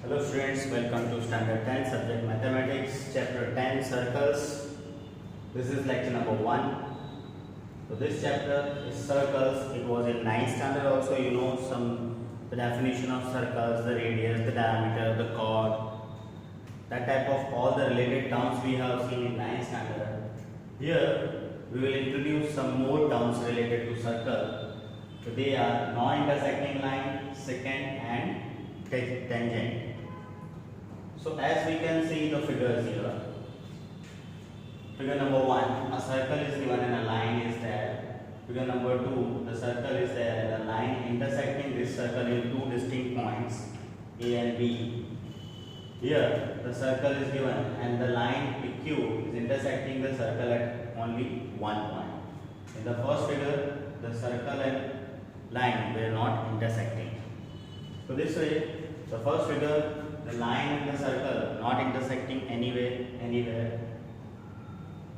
Hello students, welcome to Standard 10 Subject Mathematics, Chapter 10 Circles. This is lecture number 1. So this chapter is circles. It was in 9th standard also. You know the definition of circles, the radius, the diameter, the chord, that type of all the related terms we have seen in 9th standard. Here we will introduce some more terms related to circle. So they are non-intersecting line, secant and tangent. So as we can see the figures here, figure number 1, a circle is given and a line is there. Figure number 2, the circle is there and a line intersecting this circle in two distinct points A and B. Here the circle is given and the line PQ is intersecting the circle at only one point. In the first figure, the circle and line were not intersecting. So this way, the first figure, the line and the circle not intersecting anywhere.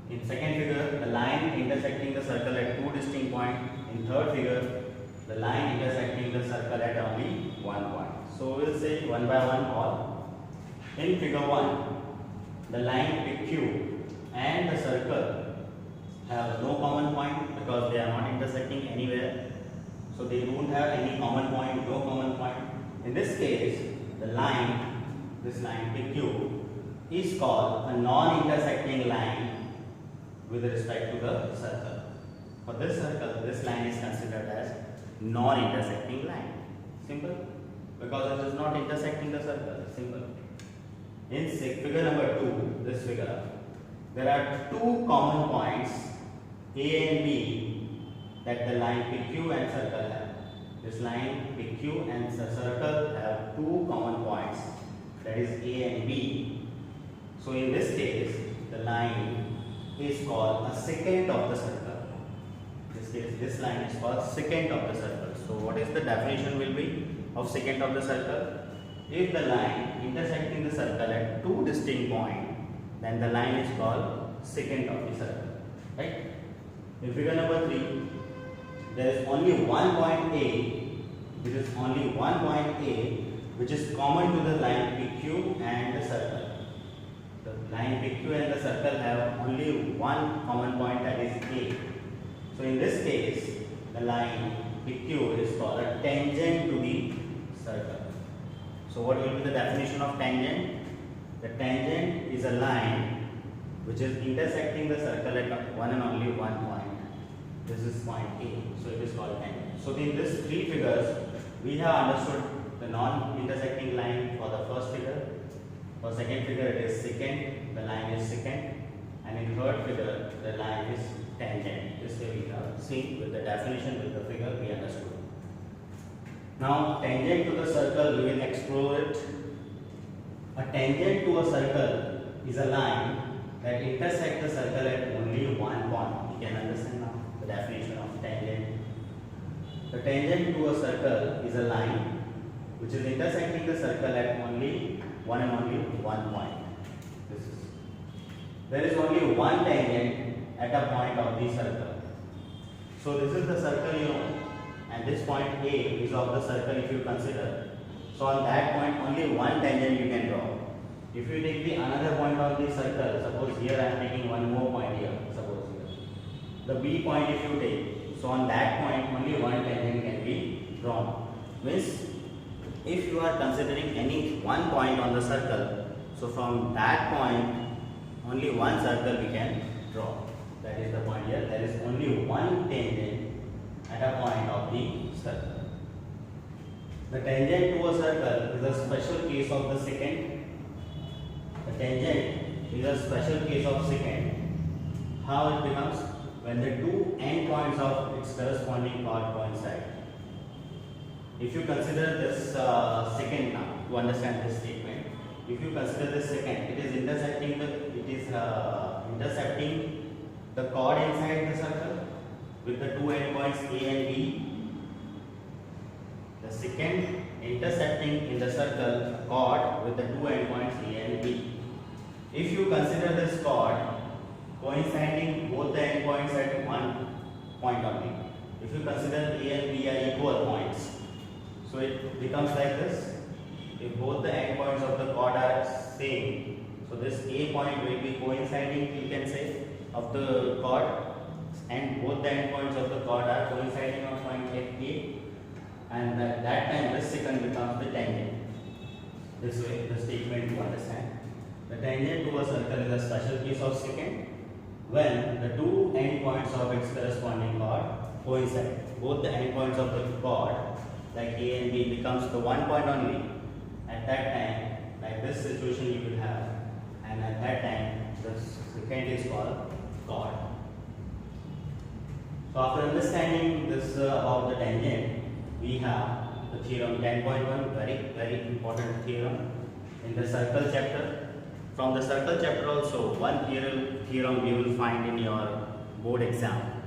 In second figure, the line intersecting the circle at two distinct points. In third figure, the line intersecting the circle at only one point. So we'll say one by one all. In figure 1, the line PQ and the circle have no common point because they are not intersecting anywhere. So they don't have any common point, no common point. In this case, the line, this line PQ, is called a non-intersecting line with respect to the circle. For this circle, this line is considered as non-intersecting line. Simple. Because it is not intersecting the circle. Simple. In figure number 2, this figure, there are two common points A and B that the line PQ and circle have. This line PQ and the circle have two common points, that is A and B. So in this case, the line is called a secant of the circle. In this case, this line is called secant of the circle. So what is the definition will be of secant of the circle? If the line intersecting the circle at two distinct points, then the line is called secant of the circle. Right? In figure number 3, there is only one point A, which is common to the line PQ and the circle. The line PQ and the circle have only one common point, that is A. So in this case, the line PQ is called a tangent to the circle. So what will be the definition of tangent? The tangent is a line which is intersecting the circle at one and only one point. This is point A, so it is called tangent. So in these three figures, we have understood the non-intersecting line for the first figure. For second figure, it is secant, the line is secant, and in third figure, the line is tangent. This way we have seen with the definition with the figure we understood. Now, tangent to the circle, we will explore it. A tangent to a circle is a line that intersects the circle at only one point. You can understand now the definition of tangent. The tangent to a circle is a line which is intersecting the circle at only one point. There is only one tangent at a point of the circle. So this is the circle, you know, and this point A is of the circle if you consider. So on that point only one tangent you can draw. If you take the another point of the circle, suppose here I am taking one more point here, suppose here. The B point if you take, so on that point only one tangent can be drawn. Means if you are considering any one point on the circle, so from that point only one circle we can draw. That is the point here. There is only one tangent at a point of the circle. The tangent to a circle is a special case of the secant. The tangent is a special case of secant. How it becomes? When the two endpoints of its corresponding chord coincide. If you consider this secant now, to understand this statement, if you consider this secant, it is intercepting the chord inside the circle with the two endpoints A and B. The secant intercepting in the circle a chord with the two endpoints A and B. If you consider this chord coinciding both the endpoints at one point only, if you consider A and B are equal points, so it becomes like this. If both the endpoints So this A point will be coinciding, you can say, of the chord, and both the endpoints of the chord are coinciding on point A, and at that time this secant becomes the tangent. This way the statement you understand. The tangent to a circle is a special case of secant when the two endpoints of its corresponding chord coincide. Both the endpoints of the chord, like A and B, becomes the one point only. At that time, like this situation you will have, and at that time the secant is called chord. So after understanding this about the tangent, we have the theorem 10.1, very important theorem in the circle chapter. From the circle chapter also, one theorem you will find in your board exam.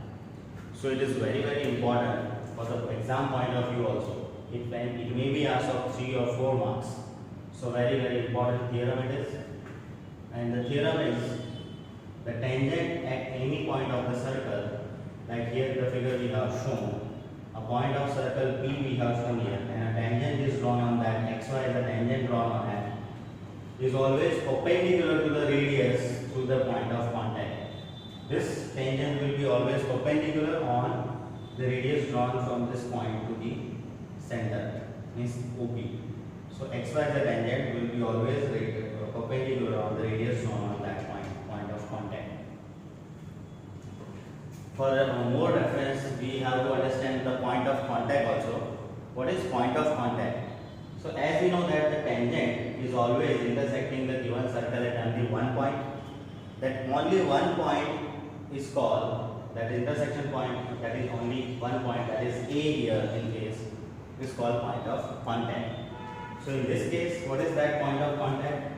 So it is very important for the exam point of view also. It may be asked of 3 or 4 marks. So very important theorem it is. And the theorem is the tangent at any point of the circle, like here the figure we have shown, a point of circle P we have shown here, and a tangent is drawn on that, xy is a tangent drawn on that, is always perpendicular to the radius through the point of contact. This tangent will be always perpendicular on the radius drawn from this point to the center, means OP. So xy as a tangent will be always perpendicular on the radius drawn on that point of contact. For more reference, we have to understand the point of contact also. What is point of contact? So as we know that the tangent is always intersecting the given circle at only one point, that only one point is called, that intersection point, that is only one point, that is A here in case, is called point of contact. So in this case, what is that point of contact?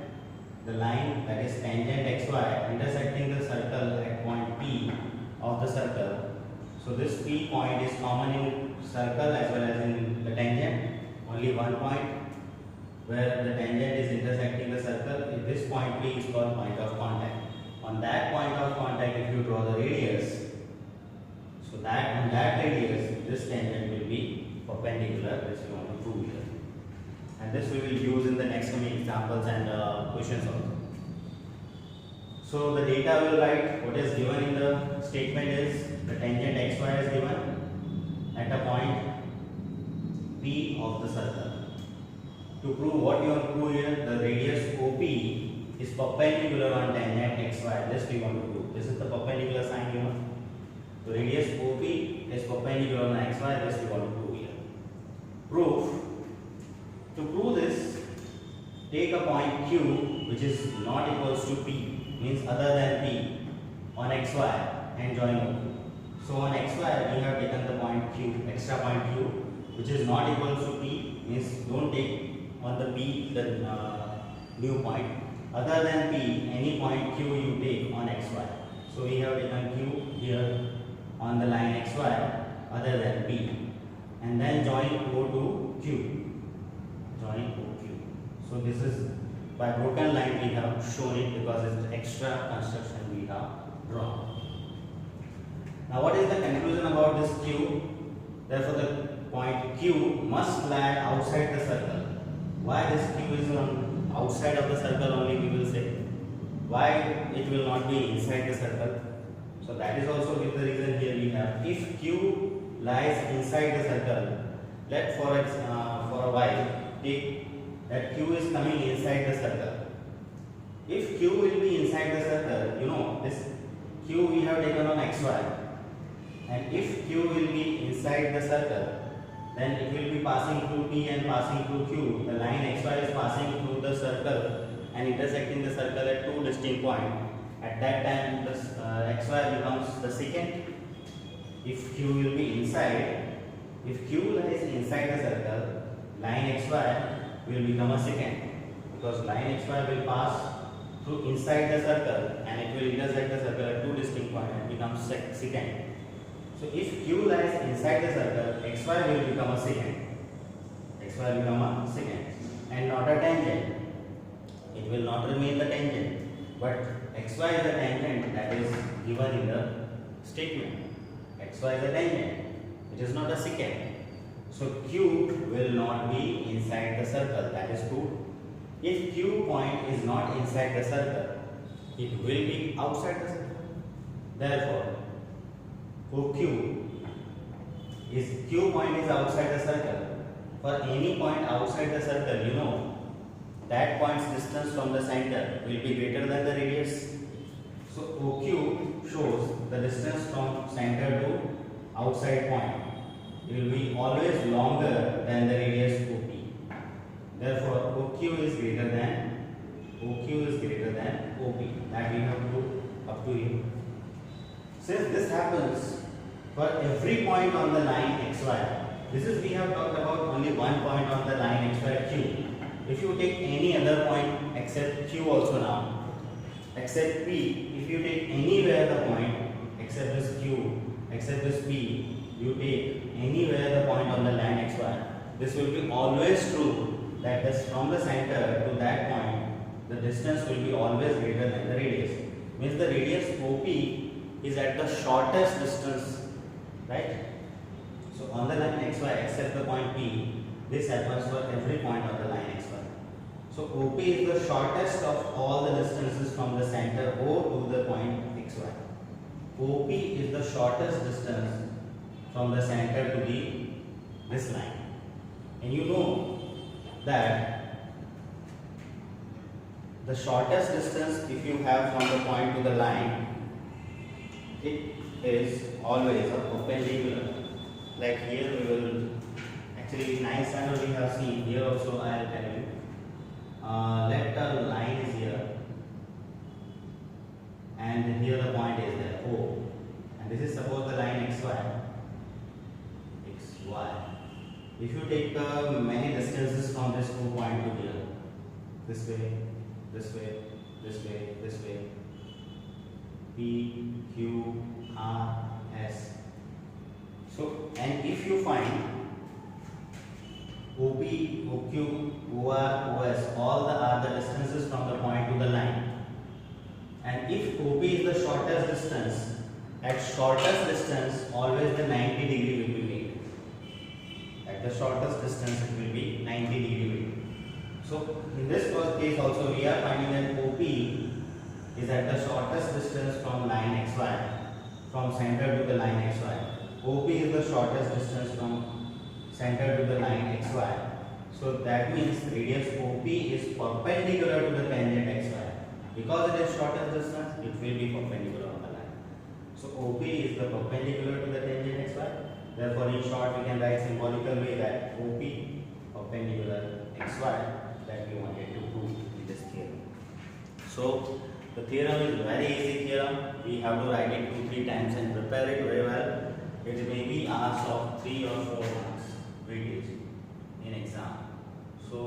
The line that is tangent xy intersecting the circle at point P of the circle. So this P point is common in circle as well as in the tangent. Only one point where the tangent is intersecting the circle. In this point P is called point of contact. On that point of contact, if you draw the radius, so that on that radius, this tangent will be perpendicular. This we want to prove here, and this we will use in the next coming examples and questions also. So the data will write what is given in the statement is the tangent xy is given at a point P of the circle. To prove what you want to prove here, the radius OP is perpendicular on tangent xy. This we want to prove. This is the perpendicular sign here. The radius OP is perpendicular on xy. This we want to prove here. Proof. To prove this, take a point Q which is not equals to P, means other than P, on xy and join OP. So on xy we have taken the point Q, extra point Q, which is not equals to P, means don't take on the P the new point. Other than P, any point Q you take on xy. So we have taken Q here on the line xy other than P, and then join O to Q. Join OQ. So this is by broken line we have shown it because it's extra construction we have drawn. Now what is the conclusion about this Q? Therefore the point Q must lie outside the circle. Why this Q is on outside of the circle only, we will say. Why it will not be inside the circle? So that is also with the reason here we have. If Q lies inside the circle, let for a while take that Q is coming inside the circle. If Q will be inside the circle, you know this Q we have taken on xy, and if Q will be inside the circle, then it will be passing through P and passing through Q. The line xy is passing through the circle and intersecting the circle at two distinct points. At that time, this xy becomes the secant. If Q will be inside, if Q lies inside the circle, line xy will become a secant, because line xy will pass through inside the circle and it will intersect the circle at two distinct points and becomes secant. So if Q lies inside the circle, xy will become a secant. Xy will become a secant and not a tangent. It will not remain the tangent, but xy is a tangent that is given in the statement. Xy is a tangent. It is not a secant. So Q will not be inside the circle. That is true. If Q point is not inside the circle, it will be outside the circle. Therefore, Q point is outside the circle. For any point outside the circle, you know that point's distance from the center will be greater than the radius. So OQ shows the distance from center to outside point. It will be always longer than the radius OP. Therefore, OQ is greater than OP. That we have proved up to here. Since this happens for every point on the line XY, we have talked about only one point on the line XY Q. If you take any other point except Q also now, except P, if you take anywhere the point except this Q, except this P, you take anywhere the point on the line XY, this will be always true that from the center to that point, the distance will be always greater than the radius. Means the radius OP is at the shortest distance, right? So on the line XY except the point P, this happens for every point on the line XY. So OP is the shortest of all the distances from the center O to the point XY. OP is the shortest distance from the center to this line. And you know that the shortest distance if you have from the point to the line, it is always a perpendicular. Like here we will, actually in 9th standard we have seen, here also I will tell you. Let the line is here and here the point is there, O. And this is suppose the line XY. If you take many distances from this 2 point to here, this way, this way, this way, this way, P, Q, R, S. So, and if you find OP, OQ, OR, OS, all are the distances from the point to the line, and if OP is the shortest distance, at shortest distance always the 90 degree will be made. At the shortest distance it will be 90 degree made. So in this first case also we are finding that OP is at the shortest distance from line XY, from center to the line XY. OP is the shortest distance from center to the line XY. So that means radius OP is perpendicular to the tangent XY. Because it is shortest distance, it will be perpendicular on the line. So OP is the perpendicular to the tangent XY. Therefore, in short, we can write symbolical way that OP perpendicular XY that we wanted to prove in this theorem. So the theorem is very easy theorem. We have to write it 2-3 times and prepare it very well. It may be asked of 3 or 4 marks weightage in exam. So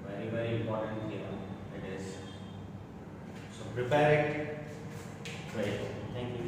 very important theorem it is. So prepare it. Great. Thank you.